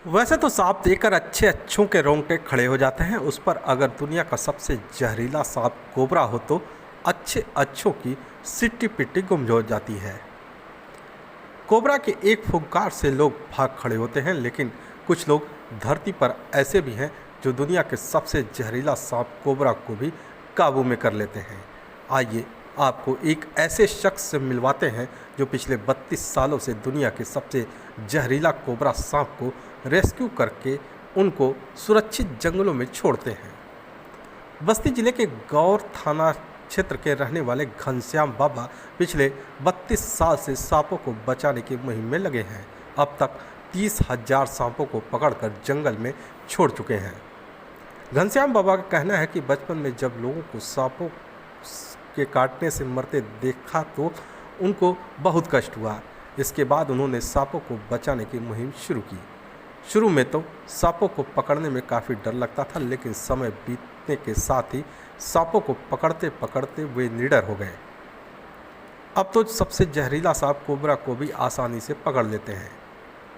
वैसे तो सांप देखकर अच्छे अच्छों के रोंगटे खड़े हो जाते हैं। उस पर अगर दुनिया का सबसे जहरीला सांप कोबरा हो तो अच्छे अच्छों की सिट्टी पिट्टी गुम हो जाती है। कोबरा के एक फुंकार से लोग भाग खड़े होते हैं, लेकिन कुछ लोग धरती पर ऐसे भी हैं जो दुनिया के सबसे जहरीला सांप कोबरा को भी काबू में कर लेते हैं। आइए आपको एक ऐसे शख्स से मिलवाते हैं जो पिछले 32 सालों से दुनिया के सबसे जहरीला कोबरा सांप को रेस्क्यू करके उनको सुरक्षित जंगलों में छोड़ते हैं। बस्ती जिले के गौर थाना क्षेत्र के रहने वाले घनश्याम बाबा पिछले 32 साल से सांपों को बचाने की मुहिम में लगे हैं। अब तक 30,000 सांपों को पकड़कर जंगल में छोड़ चुके हैं। घनश्याम बाबा का कहना है कि बचपन में जब लोगों को सांपों के काटने से मरते देखा तो उनको बहुत कष्ट हुआ। इसके बाद उन्होंने सांपों को बचाने की मुहिम शुरू की। शुरू में तो सांपों को पकड़ने में काफ़ी डर लगता था, लेकिन समय बीतने के साथ ही सांपों को पकड़ते पकड़ते वे निडर हो गए। अब तो सबसे जहरीला सांप कोबरा को भी आसानी से पकड़ लेते हैं।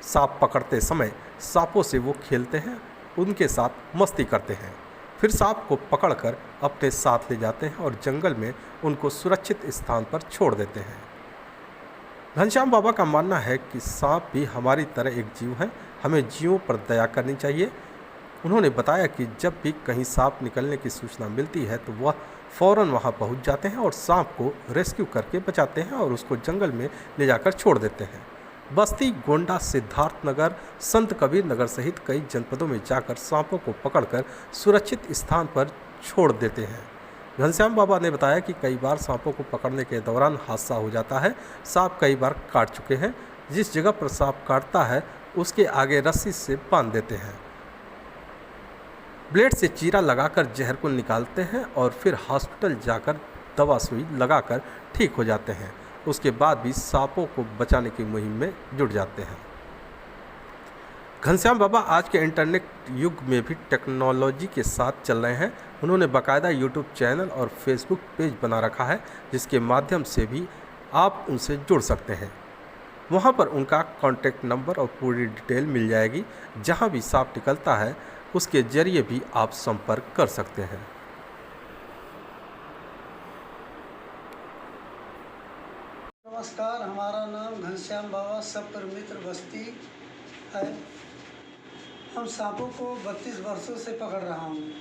सांप पकड़ते समय सांपों से वो खेलते हैं, उनके साथ मस्ती करते हैं, फिर सांप को पकड़कर अपने साथ ले जाते हैं और जंगल में उनको सुरक्षित स्थान पर छोड़ देते हैं। घनश्याम बाबा का मानना है कि सांप भी हमारी तरह एक जीव है, हमें जीवों पर दया करनी चाहिए। उन्होंने बताया कि जब भी कहीं सांप निकलने की सूचना मिलती है तो वह फ़ौरन वहां पहुंच जाते हैं और सांप को रेस्क्यू करके बचाते हैं और उसको जंगल में ले जाकर छोड़ देते हैं। बस्ती, गोंडा, सिद्धार्थनगर, संत कबीर नगर सहित कई जनपदों में जाकर सांपों को पकड़कर सुरक्षित स्थान पर छोड़ देते हैं। घनश्याम बाबा ने बताया कि कई बार सांपों को पकड़ने के दौरान हादसा हो जाता है। सांप कई बार काट चुके हैं। जिस जगह पर सांप काटता है उसके आगे रस्सी से बांध देते हैं, ब्लेड से चीरा लगाकर जहर को निकालते हैं और फिर हॉस्पिटल जाकर दवा सुई लगाकर ठीक हो जाते हैं। उसके बाद भी सांपों को बचाने की मुहिम में जुट जाते हैं। घनश्याम बाबा आज के इंटरनेट युग में भी टेक्नोलॉजी के साथ चल रहे हैं। उन्होंने बाकायदा यूट्यूब चैनल और फेसबुक पेज बना रखा है, जिसके माध्यम से भी आप उनसे जुड़ सकते हैं। वहां पर उनका कॉन्टैक्ट नंबर और पूरी डिटेल मिल जाएगी। जहां भी सांप निकलता है उसके जरिए भी आप संपर्क कर सकते हैं। नमस्कार, हमारा नाम घनश्याम बाबा सब मित्र बस्ती है। हम सांपों को 32 वर्षों से पकड़ रहा हूँ।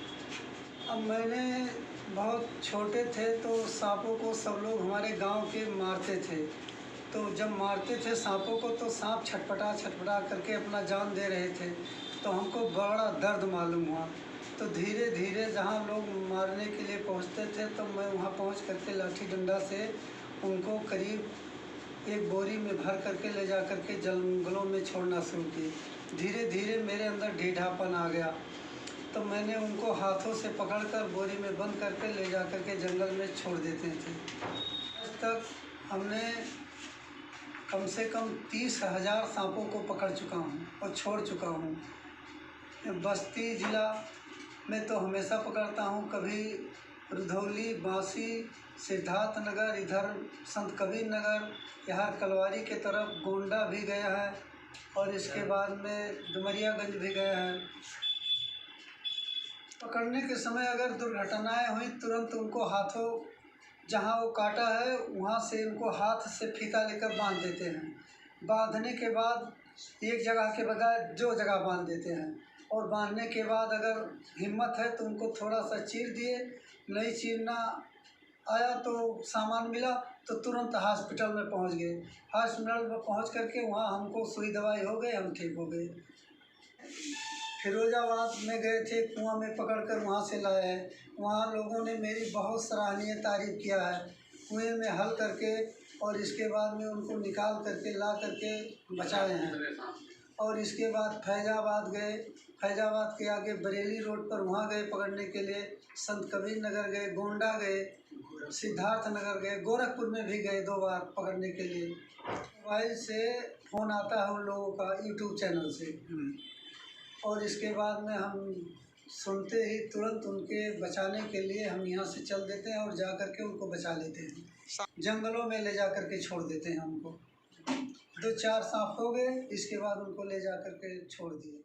अब मैंने बहुत छोटे थे तो सांपों को सब लोग हमारे गांव के मारते थे। तो जब मारते थे सांपों को तो सांप छटपटा छटपटा करके अपना जान दे रहे थे, तो हमको बड़ा दर्द मालूम हुआ। तो धीरे धीरे जहाँ लोग मारने के लिए पहुँचते थे तो मैं वहाँ पहुँच करके लाठी डंडा से उनको करीब एक बोरी में भर करके ले जा करके जंगलों में छोड़ना शुरू किए। धीरे धीरे मेरे अंदर ढीठापन आ गया, तो मैंने उनको हाथों से पकड़कर बोरी में बंद करके ले जा करके जंगल में छोड़ देते थे। आज तक हमने कम से कम 30,000 सांपों को पकड़ चुका हूँ और छोड़ चुका हूँ। बस्ती ज़िला में तो हमेशा पकड़ता हूँ, कभी रुधौली, बांसी, सिद्धार्थनगर, इधर संत कबीर नगर, यहाँ कलवारी के तरफ गोंडा भी गया है और इसके बाद में डुमरियागंज भी गया है। पकड़ने के समय अगर दुर्घटनाएं हुई तुरंत उनको हाथों, जहाँ वो काटा है वहाँ से उनको हाथ से फीता लेकर बांध देते हैं। बांधने के बाद एक जगह के बजाय 2 जगह बांध देते हैं और बांधने के बाद अगर हिम्मत है तो उनको थोड़ा सा चीर दिए, नहीं चीरना आया तो सामान मिला तो तुरंत हॉस्पिटल में पहुंच गए। हॉस्पिटल में पहुंच करके वहाँ हमको सुई दवाई हो गई, हम ठीक हो गए। फिरोजाबाद में गए थे, कुआं में पकड़कर वहाँ से लाए हैं। वहाँ लोगों ने मेरी बहुत सराहनीय तारीफ किया है। कुएं में हल करके और इसके बाद में उनको निकाल करके ला करके बचाए हैं। और इसके बाद फैजाबाद गए, फैजाबाद के आगे बरेली रोड पर वहाँ गए पकड़ने के लिए, संत कबीर नगर गए, गोंडा गए, सिद्धार्थनगर गए, गोरखपुर में भी गए 2 बार पकड़ने के लिए। मोबाइल से फ़ोन आता है उन लोगों का यूट्यूब चैनल से, और इसके बाद में हम सुनते ही तुरंत उनके बचाने के लिए हम यहाँ से चल देते हैं और जा कर के उनको बचा लेते हैं। जंगलों में ले जा कर के छोड़ देते हैं उनको। 2-4 सांप हो गए, इसके बाद उनको ले जा कर के छोड़ दिए।